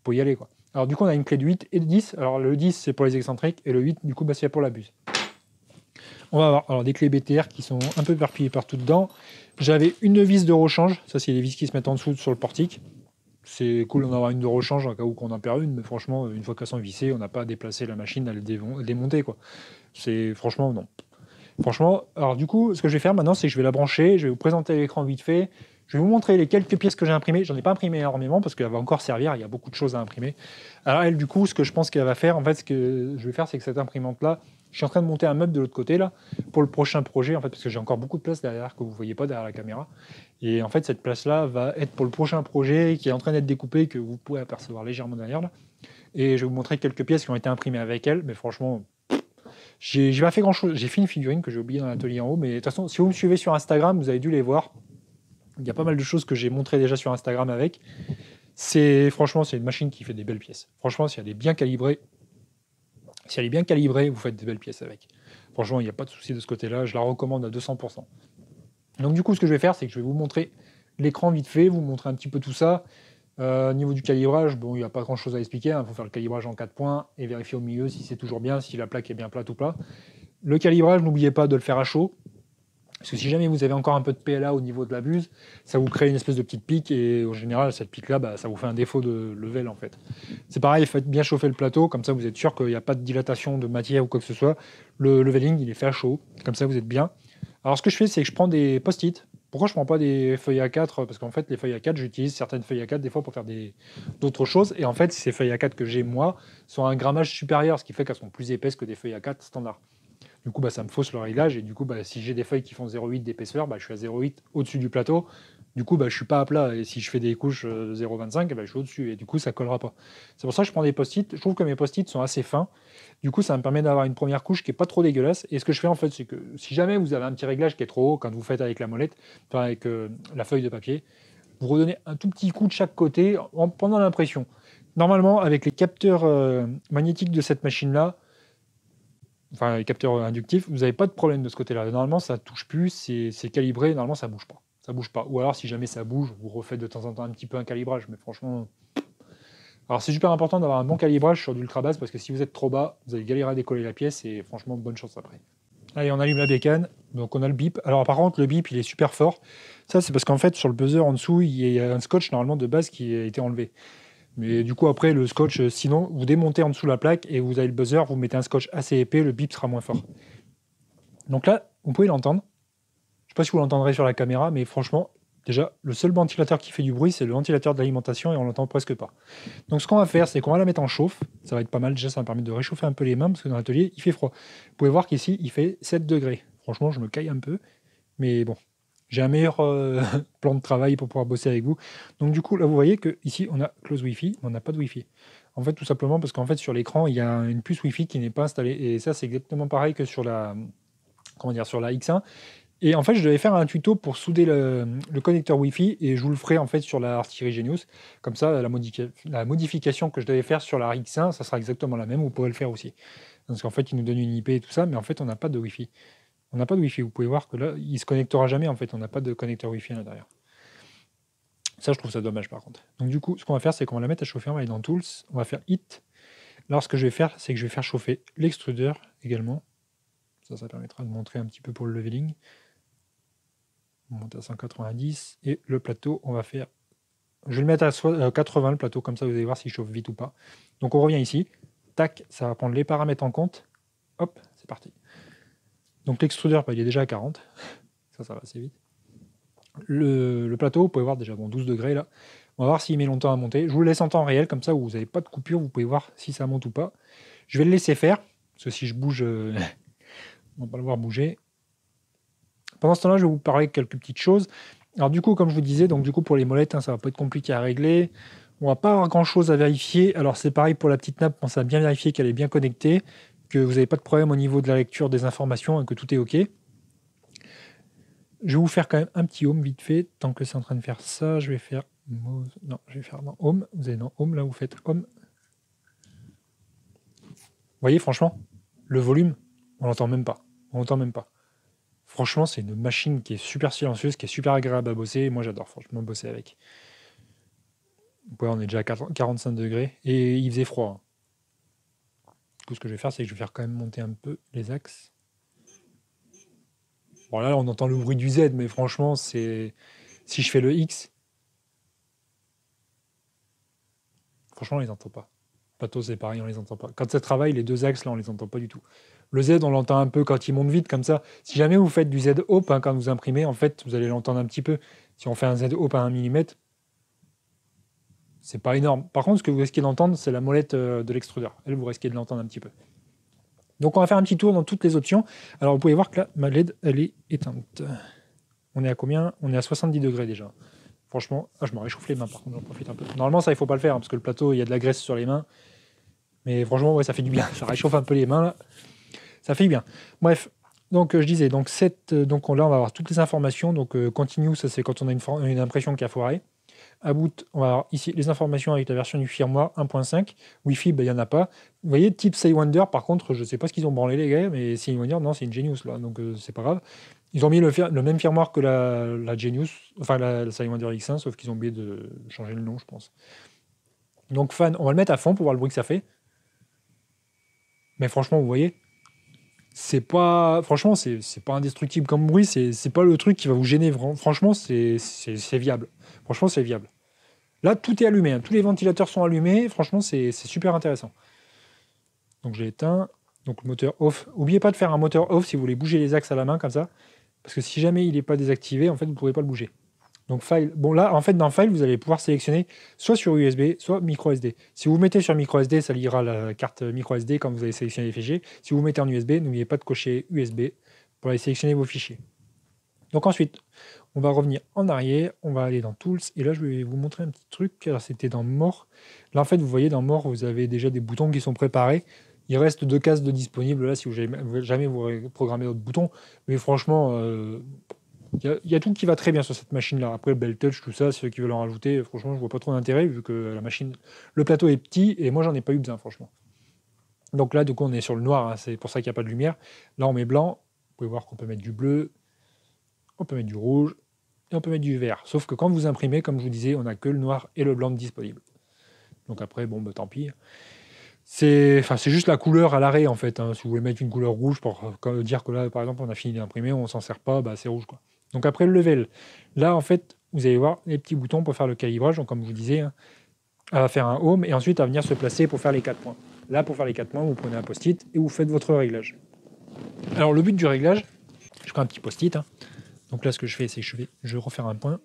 faut y aller, quoi. Alors du coup, on a une clé de 8 et de 10. Alors le 10, c'est pour les excentriques et le 8, du coup, c'est pour la buse. On va avoir des clés BTR qui sont un peu éparpillées partout dedans. J'avais une vis de rechange. Ça, c'est les vis qui se mettent en dessous sur le portique. C'est cool d'en avoir une de rechange en cas où on en perd une, mais franchement, une fois qu'elles sont vissées, on n'a pas à déplacer la machine, à le démonter, quoi. C'est franchement, non. Franchement, alors du coup, ce que je vais faire maintenant, c'est que je vais la brancher, je vais vous présenter l'écran vite fait, je vais vous montrer les quelques pièces que j'ai imprimées. J'en ai pas imprimé énormément parce qu'elle va encore servir, il y a beaucoup de choses à imprimer. Alors elle, du coup, ce que je pense qu'elle va faire, en fait, ce que je vais faire, c'est que cette imprimante-là, je suis en train de monter un meuble de l'autre côté, là, pour le prochain projet, en fait, parce que j'ai encore beaucoup de place derrière que vous ne voyez pas derrière la caméra. Et en fait, cette place-là va être pour le prochain projet qui est en train d'être découpé, que vous pouvez apercevoir légèrement derrière, là. Et je vais vous montrer quelques pièces qui ont été imprimées avec elle, mais franchement, j'ai pas fait grand-chose. J'ai fait une figurine que j'ai oubliée dans l'atelier en haut, mais de toute façon, si vous me suivez sur Instagram, vous avez dû les voir. Il y a pas mal de choses que j'ai montrées déjà sur Instagram avec. Franchement, c'est une machine qui fait des belles pièces. Franchement, si elle est bien calibrée, Si elle est bien calibrée, vous faites des belles pièces avec. Franchement, il n'y a pas de souci de ce côté-là, je la recommande à 200%. Donc du coup, ce que je vais faire, c'est que je vais vous montrer l'écran vite fait, vous montrer un petit peu tout ça. Au niveau du calibrage, bon, il n'y a pas grand-chose à expliquer, il faut faire le calibrage en 4 points et vérifier au milieu si c'est toujours bien, si la plaque est bien plate ou pas. Le calibrage, n'oubliez pas de le faire à chaud, parce que si jamais vous avez encore un peu de PLA au niveau de la buse, ça vous crée une espèce de petite pique, et en général, cette pique-là, bah, ça vous fait un défaut de level en fait. C'est pareil, faites bien chauffer le plateau, comme ça vous êtes sûr qu'il n'y a pas de dilatation de matière ou quoi que ce soit. Le leveling, il est fait à chaud, comme ça vous êtes bien. Alors ce que je fais, c'est que je prends des post-it. Pourquoi je ne prends pas des feuilles A4? Parce qu'en fait, les feuilles A4, j'utilise certaines feuilles A4 des fois pour faire d'autres choses. Et en fait, ces feuilles A4 que j'ai moi sont à un grammage supérieur, ce qui fait qu'elles sont plus épaisses que des feuilles A4 standards. Du coup, bah, ça me fausse le réglage. Et du coup, bah, si j'ai des feuilles qui font 0,8 d'épaisseur, bah, je suis à 0,8 au-dessus du plateau. Du coup, bah, je ne suis pas à plat. Et si je fais des couches 0,25, bah, je suis au-dessus. Et du coup, ça ne collera pas. C'est pour ça que je prends des post-it. Je trouve que mes post-it sont assez fins. Du coup, ça me permet d'avoir une première couche qui n'est pas trop dégueulasse. Et ce que je fais, en fait, c'est que si jamais vous avez un petit réglage qui est trop haut quand vous faites avec la molette, enfin avec la feuille de papier, vous redonnez un tout petit coup de chaque côté pendant l'impression. Normalement, avec les capteurs magnétiques de cette machine-là, enfin les capteurs inductifs, vous n'avez pas de problème de ce côté-là. Normalement, ça ne touche plus, c'est calibré, normalement, ça ne bouge pas. Ça bouge pas. Ou alors, si jamais ça bouge, vous refaites de temps en temps un petit peu un calibrage. Mais franchement... Alors, c'est super important d'avoir un bon calibrage sur du ultra basse, parce que si vous êtes trop bas, vous allez galérer à décoller la pièce, et franchement, bonne chance après. Allez, on allume la bécane. Donc, on a le bip. Alors, par contre, le bip, il est super fort. Ça, c'est parce qu'en fait, sur le buzzer en dessous, il y a un scotch, normalement, de base qui a été enlevé. Mais du coup, après, le scotch, sinon, vous démontez en dessous la plaque et vous avez le buzzer, vous mettez un scotch assez épais, le bip sera moins fort. Donc là, vous pouvez l'entendre. Je ne sais pas si vous l'entendrez sur la caméra, mais franchement, déjà, le seul ventilateur qui fait du bruit, c'est le ventilateur de l'alimentation et on l'entend presque pas. Donc ce qu'on va faire, c'est qu'on va la mettre en chauffe. Ça va être pas mal, déjà, ça va me permettre de réchauffer un peu les mains parce que dans l'atelier, il fait froid. Vous pouvez voir qu'ici, il fait 7 degrés. Franchement, je me caille un peu, mais bon. J'ai un meilleur plan de travail pour pouvoir bosser avec vous. Donc du coup, là, vous voyez qu'ici, on a close Wi-Fi, mais on n'a pas de Wi-Fi. En fait, tout simplement parce qu'en fait, sur l'écran, il y a une puce Wi-Fi qui n'est pas installée. Et ça, c'est exactement pareil que sur la, sur la X1. Et en fait, je devais faire un tuto pour souder le connecteur Wi-Fi et je vous le ferai en fait sur la Artillery Genius. Comme ça, la modification que je devais faire sur la X1, ça sera exactement la même. Vous pourrez le faire aussi. Parce qu'en fait, il nous donne une IP et tout ça, mais en fait, on n'a pas de Wi-Fi. On n'a pas de Wi-Fi. Vous pouvez voir que là, il ne se connectera jamais. En fait, on n'a pas de connecteur Wi-Fi à l'intérieur. Ça, je trouve ça dommage par contre. Donc du coup, ce qu'on va faire, c'est qu'on va la mettre à chauffer. On va aller dans Tools. On va faire Hit. Alors, ce que je vais faire, c'est que je vais faire chauffer l'extrudeur également. Ça permettra de montrer un petit peu pour le leveling. On monte à 190. Et le plateau, on va faire... Je vais le mettre à 80, le plateau. Comme ça, vous allez voir s'il chauffe vite ou pas. Donc, on revient ici. Tac, ça va prendre les paramètres en compte. Hop, c'est parti. Donc l'extrudeur, il est déjà à 40. Ça va assez vite. Le plateau, vous pouvez voir déjà 12 degrés là. On va voir s'il met longtemps à monter. Je vous le laisse en temps réel, comme ça vous n'avez pas de coupure, vous pouvez voir si ça monte ou pas. Je vais le laisser faire, parce que si je bouge, on va pas le voir bouger. Pendant ce temps-là, je vais vous parler de quelques petites choses. Alors du coup, comme je vous disais, donc du coup pour les molettes, ça va pas être compliqué à régler. On va pas avoir grand-chose à vérifier. Alors c'est pareil pour la petite nappe, pensez à bien vérifier qu'elle est bien connectée, que vous n'avez pas de problème au niveau de la lecture des informations et que tout est OK. Je vais vous faire quand même un petit home vite fait. Tant que c'est en train de faire ça, je vais faire... Non, je vais faire dans home. Vous allez dans home, là vous faites home. Vous voyez, franchement, le volume, on l'entend même pas. On l'entend même pas. Franchement, c'est une machine qui est super silencieuse, qui est super agréable à bosser. Moi, j'adore franchement bosser avec. Ouais, on est déjà à 45 degrés et il faisait froid. Du coup, ce que je vais faire, c'est que je vais faire quand même monter un peu les axes. Bon, là, on entend le bruit du Z, mais franchement, c'est... Si je fais le X, franchement, on les entend pas. Plateau, c'est pareil, on les entend pas. Quand ça travaille, les deux axes, là, on les entend pas du tout. Le Z, on l'entend un peu quand il monte vite, comme ça. Si jamais vous faites du Z Hope, quand vous imprimez, en fait, vous allez l'entendre un petit peu. Si on fait un Z Hope à 1 mm, c'est pas énorme. Par contre, ce que vous risquez d'entendre, c'est la molette de l'extrudeur. Elle, vous risquez de l'entendre un petit peu. Donc, on va faire un petit tour dans toutes les options. Alors, vous pouvez voir que là, ma LED, elle est éteinte. On est à combien? On est à 70 degrés déjà. Franchement, je me réchauffe les mains, par contre, j'en profite un peu. Normalement, ça, il faut pas le faire, parce que le plateau, il y a de la graisse sur les mains. Mais franchement, ouais, ça fait du bien. Ça réchauffe un peu les mains, là. Ça fait du bien. Bref, donc je disais, donc là, on va avoir toutes les informations. Donc, continue, ça, c'est quand on a une impression qui a foiré. À boot, on va avoir ici les informations avec la version du firmware 1.5. Wi-Fi, ben, il n'y en a pas. Vous voyez, type Sidewinder, par contre, je ne sais pas ce qu'ils ont branlé les gars, mais Sidewinder, non, c'est une Genius là, donc c'est pas grave. Ils ont mis le même firmware que la Genius, enfin la Sidewinder X1, sauf qu'ils ont oublié de changer le nom, je pense. Donc fan, on va le mettre à fond pour voir le bruit que ça fait. Mais franchement, vous voyez, c'est pas, franchement, c'est pas indestructible comme bruit, c'est pas le truc qui va vous gêner. Franchement, c'est viable. Franchement, c'est viable. Là, tout est allumé, hein. Tous les ventilateurs sont allumés. Franchement, c'est super intéressant. Donc j'ai éteint. Donc le moteur off. N'oubliez pas de faire un moteur off si vous voulez bouger les axes à la main comme ça. Parce que si jamais il n'est pas désactivé, en fait, vous ne pourrez pas le bouger. Donc file. Bon là, en fait, dans file, vous allez pouvoir sélectionner soit sur USB, soit micro SD. Si vous mettez sur micro SD, ça liera la carte micro SD quand vous avez sélectionné les fichiers. Si vous mettez en USB, n'oubliez pas de cocher USB pour aller sélectionner vos fichiers. Donc ensuite, on va revenir en arrière, on va aller dans Tools, et là je vais vous montrer un petit truc. Alors c'était dans More. Là en fait, vous voyez dans More, vous avez déjà des boutons qui sont préparés. Il reste 2 cases de disponibles là si vous jamais vous programmez d'autres boutons. Mais franchement, il y a tout qui va très bien sur cette machine-là. Après, le Bell Touch, tout ça, ceux qui veulent en rajouter, franchement, je vois pas trop d'intérêt vu que la machine, le plateau est petit et moi, j'en ai pas eu besoin, franchement. Donc là, du coup, on est sur le noir, hein, c'est pour ça qu'il n'y a pas de lumière. Là, on met blanc. Vous pouvez voir qu'on peut mettre du bleu, on peut mettre du rouge et on peut mettre du vert. Sauf que quand vous imprimez, comme je vous disais, on n'a que le noir et le blanc disponibles. Donc après, bon, bah, tant pis. C'est juste la couleur à l'arrêt, en fait. Hein. Si vous voulez mettre une couleur rouge pour dire que là, par exemple, on a fini d'imprimer, on s'en sert pas, bah, c'est rouge, quoi. Donc après le level, là en fait, vous allez voir les petits boutons pour faire le calibrage. Donc comme je vous disais, hein, elle va faire un home et ensuite à venir se placer pour faire les 4 points. Là pour faire les 4 points, vous prenez un post-it et vous faites votre réglage. Alors le but du réglage, je prends un petit post-it. Hein. Donc là ce que je fais, c'est que je vais refaire un point.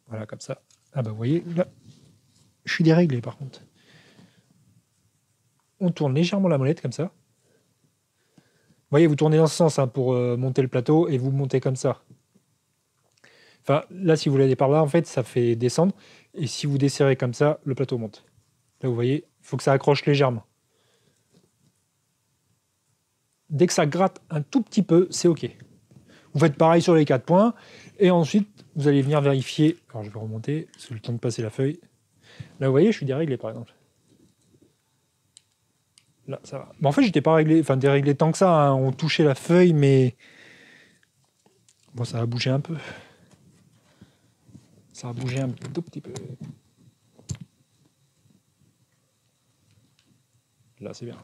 Voilà comme ça. Ah bah vous voyez, là, je suis déréglé par contre. On tourne légèrement la molette comme ça. Vous voyez, vous tournez dans ce sens hein, pour monter le plateau et vous montez comme ça. Enfin, là, si vous l'allez par là, en fait, ça fait descendre. Et si vous desserrez comme ça, le plateau monte. Là, vous voyez, il faut que ça accroche légèrement. Dès que ça gratte un tout petit peu, c'est OK. Vous faites pareil sur les 4 points. Et ensuite, vous allez venir vérifier. Alors, je vais remonter. C'est le temps de passer la feuille. Là, vous voyez, je suis déréglé, par exemple. Là, ça va. Bon, en fait, j'étais pas déréglé tant que ça. Hein. On touchait la feuille, mais... Bon, ça a bougé un peu. Ça a bougé un tout petit peu. Là, c'est bien.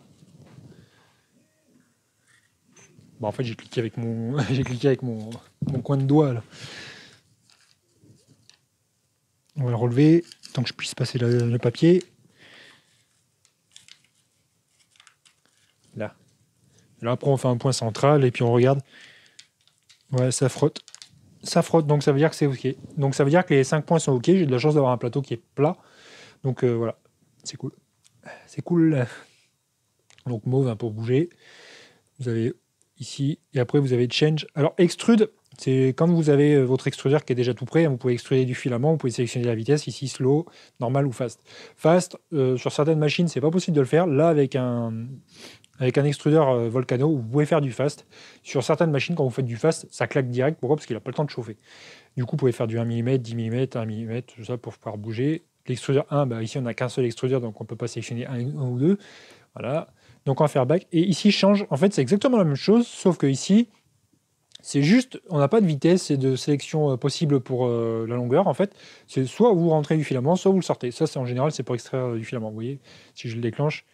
Bon, en fait, j'ai cliqué avec mon, mon coin de doigt. Là. On va le relever, tant que je puisse passer le papier. Là. Là, après, on fait un point central et puis on regarde. Ouais, ça frotte. Ça frotte, donc ça veut dire que c'est OK. Donc ça veut dire que les 5 points sont OK. J'ai de la chance d'avoir un plateau qui est plat. Donc voilà, c'est cool. C'est cool. Donc mauve hein, pour bouger. Vous avez ici, et après vous avez Change. Alors extrude, c'est quand vous avez votre extrudeur qui est déjà tout prêt, vous pouvez extruder du filament, vous pouvez sélectionner la vitesse, ici slow, normal ou fast. Fast, sur certaines machines, c'est pas possible de le faire. Là, avec un extrudeur Volcano, vous pouvez faire du fast. Sur certaines machines, quand vous faites du fast, ça claque direct. Pourquoi? Parce qu'il n'a pas le temps de chauffer. Du coup, vous pouvez faire du 1 mm, 10 mm, 1 mm, tout ça pour pouvoir bouger. L'extrudeur 1, bah, ici on n'a qu'un seul extrudeur, donc on ne peut pas sélectionner un ou deux. Voilà. Donc on va faire back. Et ici, change. En fait, c'est exactement la même chose, sauf que ici, c'est juste, on n'a pas de vitesse et de sélection possible pour la longueur. En fait, c'est soit vous rentrez du filament, soit vous le sortez. Ça, c'est en général, c'est pour extraire du filament. Vous voyez, si je le déclenche,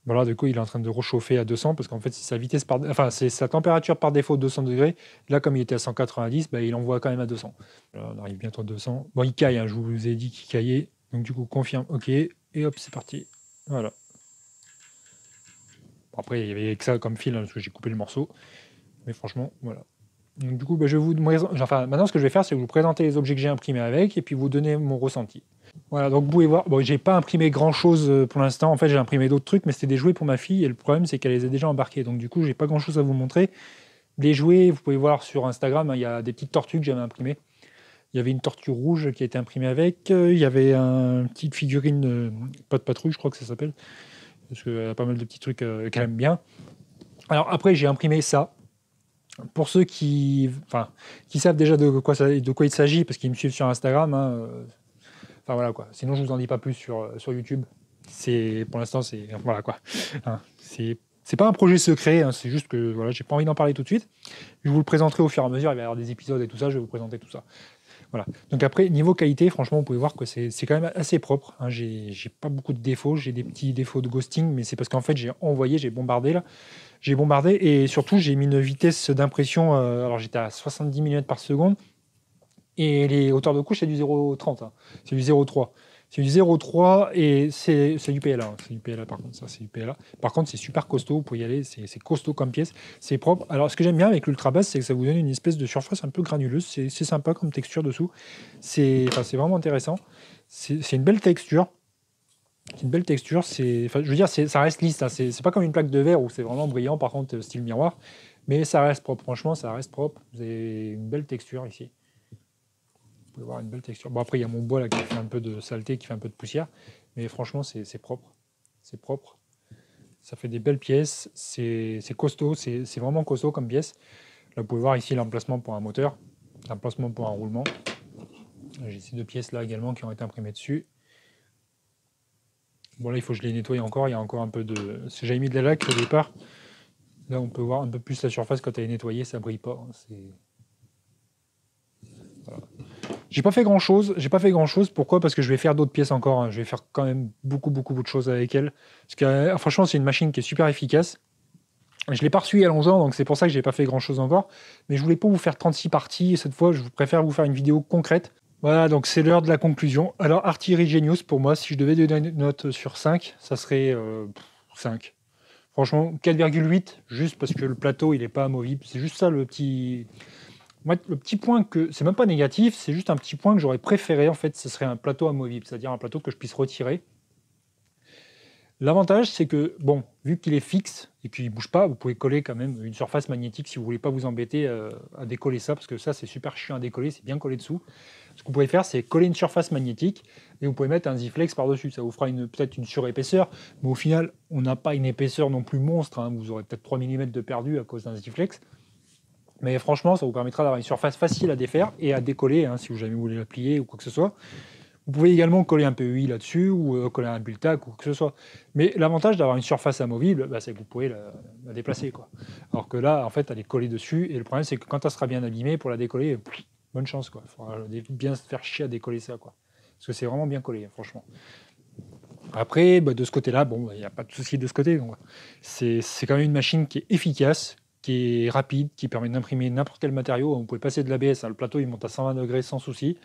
voilà, du coup, il est en train de rechauffer à 200 parce qu'en fait, c'est sa vitesse c'est sa température par défaut de 200 degrés. Là, comme il était à 190, bah, il envoie quand même à 200. Là, on arrive bientôt à 200. Bon, il caille, hein, je vous ai dit qu'il caillait. Donc, du coup, confirme, OK. Et hop, c'est parti. Voilà. Bon, après, il y avait que ça comme fil, hein, parce que j'ai coupé le morceau. Mais franchement, voilà. Donc, du coup, bah, maintenant, ce que je vais faire, c'est vous présenter les objets que j'ai imprimés avec et puis vous donner mon ressenti. Voilà, donc vous pouvez voir, bon, j'ai pas imprimé grand chose pour l'instant. En fait, j'ai imprimé d'autres trucs, mais c'était des jouets pour ma fille. Et le problème, c'est qu'elle les a déjà embarqués. Donc, du coup, j'ai pas grand chose à vous montrer. Les jouets, vous pouvez voir sur Instagram, hein, il y a des petites tortues que j'avais imprimées. Il y avait une tortue rouge qui a été imprimée avec. Il y avait une petite figurine, pas de patrouille, je crois que ça s'appelle. Parce qu'elle a pas mal de petits trucs qu'elle aime bien. Alors, après, j'ai imprimé ça. Pour ceux qui savent déjà de quoi il s'agit, parce qu'ils me suivent sur Instagram, hein, Enfin voilà quoi. Sinon je vous en dis pas plus sur YouTube. Pour l'instant c'est voilà quoi. Hein, c'est pas un projet secret, hein, c'est juste que voilà, j'ai pas envie d'en parler tout de suite. Je vous le présenterai au fur et à mesure, il va y avoir des épisodes et tout ça, je vais vous présenter tout ça. Voilà. Donc après, niveau qualité, franchement, vous pouvez voir que c'est quand même assez propre. Hein. J'ai pas beaucoup de défauts, j'ai des petits défauts de ghosting, mais c'est parce qu'en fait, j'ai bombardé là. J'ai bombardé et surtout, j'ai mis une vitesse d'impression, alors j'étais à 70 mm par seconde et les hauteurs de couche, c'est du 0,30. Hein. C'est du 0,3. C'est du 0,3 et c'est du PLA. Hein. C'est du PLA par contre, ça c'est du PLA. Par contre, c'est super costaud, vous pouvez y aller, c'est costaud comme pièce, c'est propre. Alors, ce que j'aime bien avec l'Ultra Bass, c'est que ça vous donne une espèce de surface un peu granuleuse, c'est sympa comme texture dessous. C'est vraiment intéressant. C'est une belle texture. C'est une belle texture. Je veux dire, ça reste lisse. Hein. C'est pas comme une plaque de verre où c'est vraiment brillant, par contre, style miroir. Mais ça reste propre. Franchement, ça reste propre. Vous avez une belle texture ici. Vous pouvez voir une belle texture. Bon, après, il y a mon bois là qui fait un peu de saleté, qui fait un peu de poussière. Mais franchement, c'est propre. C'est propre. Ça fait des belles pièces. C'est costaud. C'est vraiment costaud comme pièce. Là, vous pouvez voir ici l'emplacement pour un moteur, l'emplacement pour un roulement. J'ai ces deux pièces là également qui ont été imprimées dessus. Bon, là, il faut que je les nettoie encore. Il y a encore un peu de. J'avais mis de la laque au départ. Là, on peut voir un peu plus la surface quand elle est nettoyée. Ça brille pas. Voilà. J'ai pas fait grand chose. Pourquoi? Parce que je vais faire d'autres pièces encore. Hein. Je vais faire quand même beaucoup de choses avec elle. Parce que franchement, c'est une machine qui est super efficace. Je l'ai pas reçue il y a longtemps, donc c'est pour ça que j'ai pas fait grand chose encore. Mais je voulais pas vous faire 36 parties. Cette fois, je préfère vous faire une vidéo concrète. Voilà, donc c'est l'heure de la conclusion. Alors, Artillery Genius, pour moi, si je devais donner une note sur 5, ça serait 5. Franchement, 4,8, juste parce que le plateau, il n'est pas amovible. C'est juste ça le petit... Moi, le petit point que... C'est même pas négatif, c'est juste un petit point que j'aurais préféré, en fait, ce serait un plateau amovible, c'est-à-dire un plateau que je puisse retirer. L'avantage, c'est que, bon, vu qu'il est fixe et qu'il ne bouge pas, vous pouvez coller quand même une surface magnétique si vous ne voulez pas vous embêter à décoller ça, parce que ça, c'est super chiant à décoller, c'est bien collé dessous. Ce que vous pouvez faire, c'est coller une surface magnétique et vous pouvez mettre un Zflex par-dessus. Ça vous fera peut-être une surépaisseur, mais au final, on n'a pas une épaisseur non plus monstre. Hein. Vous aurez peut-être 3 mm de perdu à cause d'un Zflex. Mais franchement, ça vous permettra d'avoir une surface facile à défaire et à décoller, hein, si vous jamais voulez la plier ou quoi que ce soit. Vous pouvez également coller un PEI là-dessus ou coller un Bultac ou quoi que ce soit. Mais l'avantage d'avoir une surface amovible, c'est que vous pouvez la déplacer, quoi. Alors que là, en fait, elle est collée dessus. Et le problème, c'est que quand elle sera bien abîmée, pour la décoller, bonne chance, quoi. Il faudra bien se faire chier à décoller ça, quoi. Parce que c'est vraiment bien collé, franchement. Après, de ce côté-là, bon, il n'y a pas de souci de ce côté. C'est quand même une machine qui est efficace, qui est rapide, qui permet d'imprimer n'importe quel matériau. Vous pouvez passer de l'ABS, le plateau il monte à 120 degrés sans souci.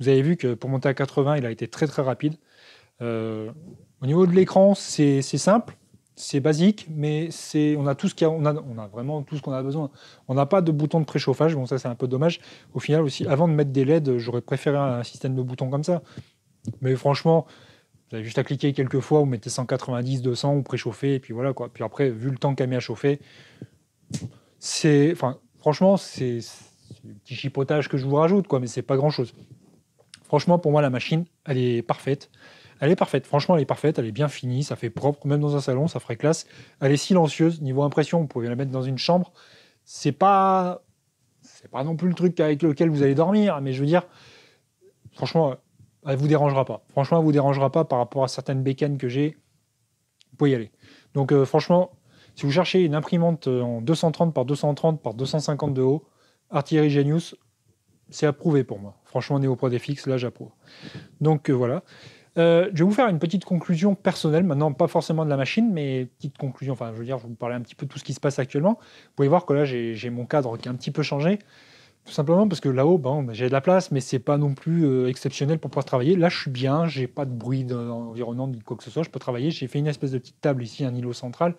Vous avez vu que pour monter à 80, il a été très rapide. Au niveau de l'écran, c'est simple, c'est basique, mais on a vraiment tout ce qu'on a besoin. On n'a pas de bouton de préchauffage, bon ça c'est un peu dommage. Au final aussi, avant de mettre des LED, j'aurais préféré un système de boutons comme ça. Mais franchement, vous avez juste à cliquer quelques fois, vous mettez 190, 200, vous préchauffez, et puis voilà quoi. Puis après, vu le temps qu'elle met à chauffer, franchement, c'est du petit chipotage que je vous rajoute, quoi, mais c'est pas grand chose. Franchement, pour moi, la machine, elle est parfaite. Elle est parfaite. Franchement, elle est parfaite. Elle est bien finie. Ça fait propre. Même dans un salon, ça ferait classe. Elle est silencieuse. Niveau impression, vous pouvez la mettre dans une chambre. C'est pas non plus le truc avec lequel vous allez dormir. Mais je veux dire, franchement, elle vous dérangera pas. Franchement, elle vous dérangera pas par rapport à certaines bécanes que j'ai. Vous pouvez y aller. Donc, franchement, si vous cherchez une imprimante en 230 par 230 par 250 de haut, Artillery Genius, c'est approuvé pour moi. Franchement, NeoProdFX, là, j'approuve. Donc, voilà. Je vais vous faire une petite conclusion personnelle, maintenant pas forcément de la machine, mais petite conclusion, enfin je veux dire, je vais vous parler un petit peu de tout ce qui se passe actuellement. Vous pouvez voir que là j'ai mon cadre qui a un petit peu changé, tout simplement parce que là-haut, j'ai de la place, mais c'est pas non plus exceptionnel pour pouvoir travailler. Là je suis bien, j'ai pas de bruit environnant ni quoi que ce soit, je peux travailler. J'ai fait une espèce de petite table ici, un îlot central,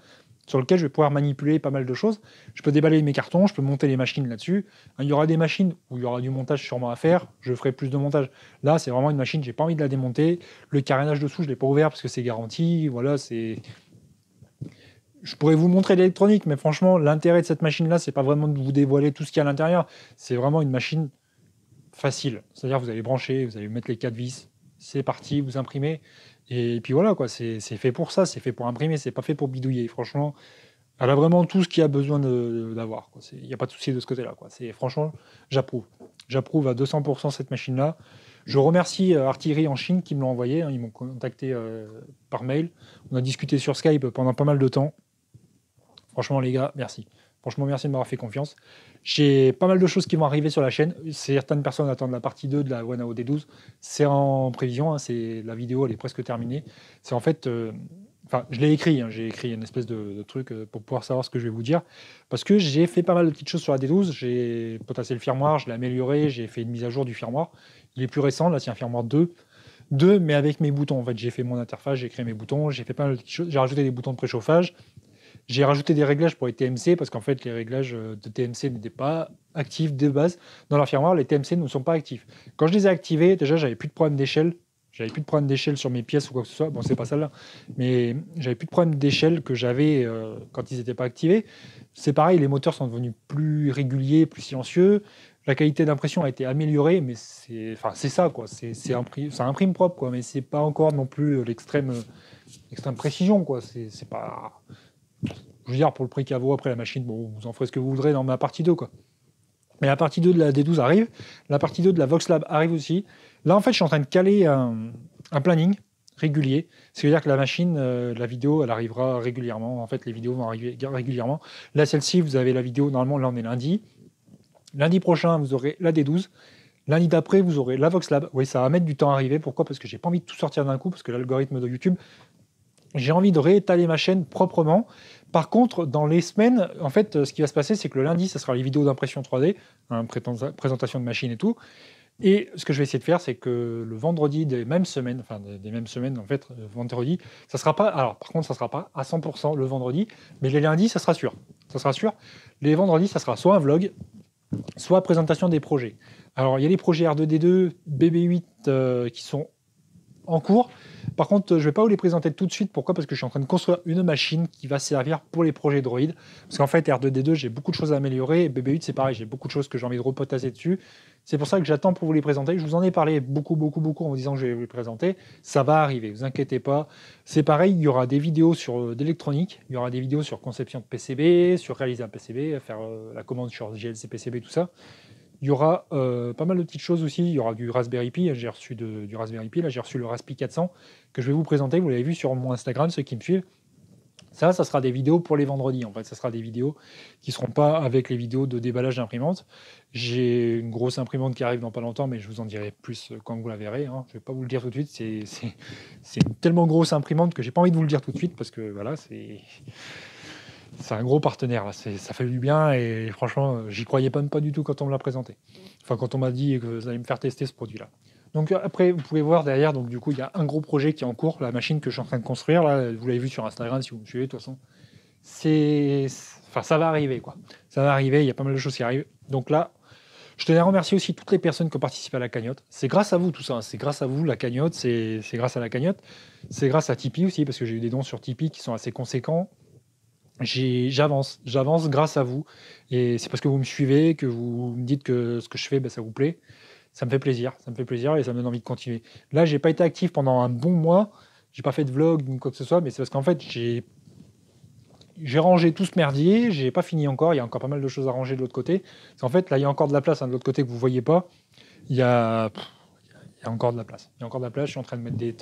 sur lequel je vais pouvoir manipuler pas mal de choses. Je peux déballer mes cartons, je peux monter les machines là-dessus. Il y aura des machines où il y aura du montage sûrement à faire, je ferai plus de montage. Là, c'est vraiment une machine, j'ai pas envie de la démonter. Le carénage dessous, je l'ai pas ouvert parce que c'est garanti. Voilà, c'est... Je pourrais vous montrer l'électronique, mais franchement, l'intérêt de cette machine-là, c'est pas vraiment de vous dévoiler tout ce qu'il y a à l'intérieur. C'est vraiment une machine facile. C'est-à-dire, vous allez brancher, vous allez mettre les 4 vis, c'est parti, vous imprimez. Et puis voilà, quoi, c'est fait pour ça, c'est fait pour imprimer, c'est pas fait pour bidouiller. Franchement, elle a vraiment tout ce qu'il y a besoin d'avoir. Il n'y a pas de souci de ce côté-là. Franchement, j'approuve. J'approuve à 200% cette machine-là. Je remercie Artillerie en Chine qui me l'ont envoyé. Hein, ils m'ont contacté par mail. On a discuté sur Skype pendant pas mal de temps. Franchement, les gars, merci. Franchement, merci de m'avoir fait confiance. J'ai pas mal de choses qui vont arriver sur la chaîne. Certaines personnes attendent la partie 2 de la One AOD12. C'est en prévision. Hein, la vidéo, elle est presque terminée. C'est en fait... Enfin, je l'ai écrit, hein, j'ai écrit une espèce de truc pour pouvoir savoir ce que je vais vous dire. Parce que j'ai fait pas mal de petites choses sur la D12. J'ai potassé le firmware, je l'ai amélioré, j'ai fait une mise à jour du firmware. Il est plus récent, là, c'est un firmware 2, mais avec mes boutons. En fait, j'ai fait mon interface, j'ai créé mes boutons, j'ai fait pas mal de petites choses. J'ai rajouté des boutons de préchauffage. J'ai rajouté des réglages pour les TMC parce qu'en fait, les réglages de TMC n'étaient pas actifs de base. Dans leur firmware, les TMC ne sont pas actifs. Quand je les ai activés, déjà, j'avais plus de problème d'échelle. J'avais plus de problème d'échelle sur mes pièces ou quoi que ce soit. Bon, c'est pas celle-là. Mais j'avais plus de problème d'échelle que j'avais quand ils n'étaient pas activés. C'est pareil, les moteurs sont devenus plus réguliers, plus silencieux. La qualité d'impression a été améliorée, mais c'est ça, quoi. Ça imprime propre, quoi. Mais c'est pas encore non plus l'extrême précision, quoi. C'est pas... Je veux dire, pour le prix qu'elle vaut après la machine, bon, vous en ferez ce que vous voudrez dans ma partie 2, quoi. Mais la partie 2 de la D12 arrive. La partie 2 de la VoxLab arrive aussi. Là, en fait, je suis en train de caler un planning régulier. C'est-à-dire que la machine, la vidéo, elle arrivera régulièrement. En fait, les vidéos vont arriver régulièrement. Là, celle-ci, vous avez la vidéo. Normalement, là, on est lundi. Lundi prochain, vous aurez la D12. Lundi d'après, vous aurez la VoxLab. Oui, ça va mettre du temps à arriver. Pourquoi? Parce que j'ai pas envie de tout sortir d'un coup, parce que l'algorithme de YouTube, j'ai envie de réétaler ma chaîne proprement. Par contre, dans les semaines, en fait, ce qui va se passer, c'est que le lundi, ça sera les vidéos d'impression 3D, hein, présentation de machine et tout. Et ce que je vais essayer de faire, c'est que le vendredi des mêmes semaines, en fait, vendredi, ça sera pas. Alors, par contre, ça sera pas à 100% le vendredi, mais les lundis, ça sera sûr. Ça sera sûr. Les vendredis, ça sera soit un vlog, soit présentation des projets. Alors, il y a les projets R2D2, BB8 qui sont en cours. Par contre, je ne vais pas vous les présenter tout de suite. Pourquoi? Parce que je suis en train de construire une machine qui va servir pour les projets Droid. Parce qu'en fait, R2D2, j'ai beaucoup de choses à améliorer. Et BB8, c'est pareil, j'ai beaucoup de choses que j'ai envie de repotasser dessus. C'est pour ça que j'attends pour vous les présenter. Je vous en ai parlé beaucoup en vous disant que je vais vous les présenter. Ça va arriver, vous inquiétez pas. C'est pareil, il y aura des vidéos sur d'électronique, il y aura des vidéos sur conception de PCB, sur réaliser un PCB, faire la commande sur GLC PCB, tout ça. Il y aura pas mal de petites choses aussi. Il y aura du Raspberry Pi. J'ai reçu du Raspberry Pi. Là, j'ai reçu le Raspi 400 que je vais vous présenter. Vous l'avez vu sur mon Instagram, ceux qui me suivent. Ça sera des vidéos pour les vendredis. En fait, ça sera des vidéos qui ne seront pas avec les vidéos de déballage d'imprimante. J'ai une grosse imprimante qui arrive dans pas longtemps, mais je vous en dirai plus quand vous la verrez. Hein. Je ne vais pas vous le dire tout de suite. C'est une tellement grosse imprimante que j'ai pas envie de vous le dire tout de suite parce que voilà, c'est un gros partenaire, là. Ça fait du bien et franchement, j'y croyais même pas du tout quand on me l'a présenté. Enfin, quand on m'a dit que vous allez me faire tester ce produit-là. Donc après, vous pouvez voir derrière, donc du coup, il y a un gros projet qui est en cours, la machine que je suis en train de construire. Là, vous l'avez vu sur Instagram si vous me suivez, de toute façon. Ça va arriver, quoi. Ça va arriver, il y a pas mal de choses qui arrivent. Donc là, je tenais à remercier aussi toutes les personnes qui ont participé à la cagnotte. C'est grâce à vous tout ça, hein. C'est grâce à vous la cagnotte, c'est grâce à la cagnotte. C'est grâce à Tipeee aussi, parce que j'ai eu des dons sur Tipeee qui sont assez conséquents. J'avance grâce à vous. Et c'est parce que vous me suivez, que vous me dites que ce que je fais, ça vous plaît. Ça me fait plaisir et ça me donne envie de continuer. Là, j'ai pas été actif pendant un bon mois. J'ai pas fait de vlog ni quoi que ce soit, mais c'est parce qu'en fait, j'ai rangé tout ce merdier. J'ai pas fini encore. Il y a encore pas mal de choses à ranger de l'autre côté. En fait, là, il y a encore de la place, hein, de l'autre côté que vous voyez pas. Il y a encore de la place. Il y a encore de la place. Je suis en train de mettre des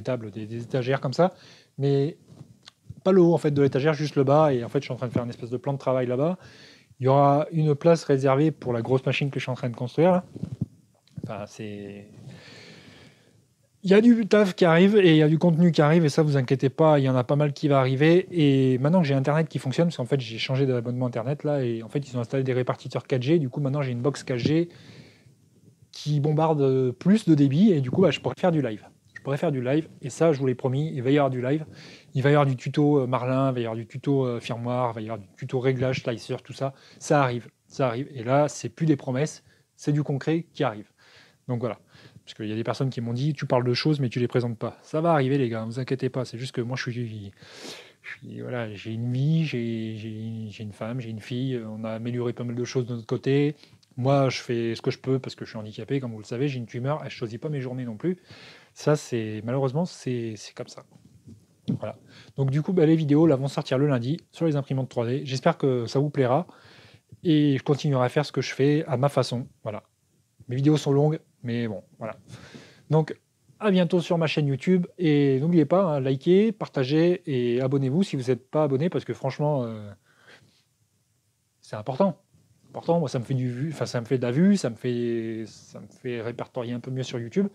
tables, des étagères comme ça. Mais pas le haut en fait de l'étagère, juste le bas. Et en fait, je suis en train de faire une espèce de plan de travail là-bas. Il y aura une place réservée pour la grosse machine que je suis en train de construire. Là. Enfin, il y a du taf qui arrive et il y a du contenu qui arrive. Et ça, vous inquiétez pas, il y en a pas mal qui va arriver. Et maintenant que j'ai Internet qui fonctionne, parce qu'en fait, j'ai changé d'abonnement Internet là. Et en fait, ils ont installé des répartiteurs 4G. Du coup, maintenant, j'ai une box 4G qui bombarde plus de débit. Et du coup, je pourrais faire du live. Et ça, je vous l'ai promis, il va y avoir du live. Il va y avoir du tuto Marlin, il va y avoir du tuto firmware, il va y avoir du tuto réglage, slicer, tout ça. Ça arrive. Et là, c'est plus des promesses, c'est du concret qui arrive. Donc voilà. Parce qu'il y a des personnes qui m'ont dit, tu parles de choses, mais tu les présentes pas. Ça va arriver, les gars, ne vous inquiétez pas. C'est juste que moi, voilà, j'ai une vie, j'ai une femme, j'ai une fille. On a amélioré pas mal de choses de notre côté. Moi, je fais ce que je peux parce que je suis handicapé, comme vous le savez. J'ai une tumeur, elle ne choisit pas mes journées non plus. Ça, malheureusement, c'est comme ça. Voilà. Donc du coup, les vidéos là, vont sortir le lundi sur les imprimantes 3D. J'espère que ça vous plaira. Et je continuerai à faire ce que je fais à ma façon. Voilà. Mes vidéos sont longues, Mais bon, voilà. Donc, à bientôt sur ma chaîne YouTube. Et n'oubliez pas, hein, likez, partagez et abonnez-vous si vous n'êtes pas abonné, parce que franchement, c'est important. Moi, ça me fait du vue, enfin, ça me fait de la vue, ça me fait répertorier un peu mieux sur YouTube.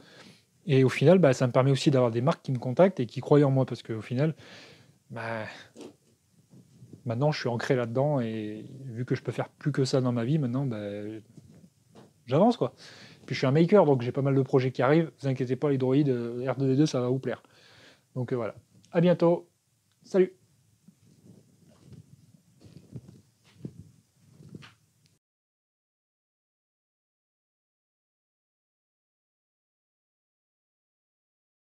Et au final, bah, ça me permet aussi d'avoir des marques qui me contactent et qui croient en moi, parce qu'au final, bah, maintenant, je suis ancré là-dedans et vu que je peux faire plus que ça dans ma vie, maintenant, bah, j'avance, quoi. Puis je suis un maker, donc j'ai pas mal de projets qui arrivent. Ne vous inquiétez pas, les droïdes, R2D2, ça va vous plaire. Donc voilà. À bientôt. Salut!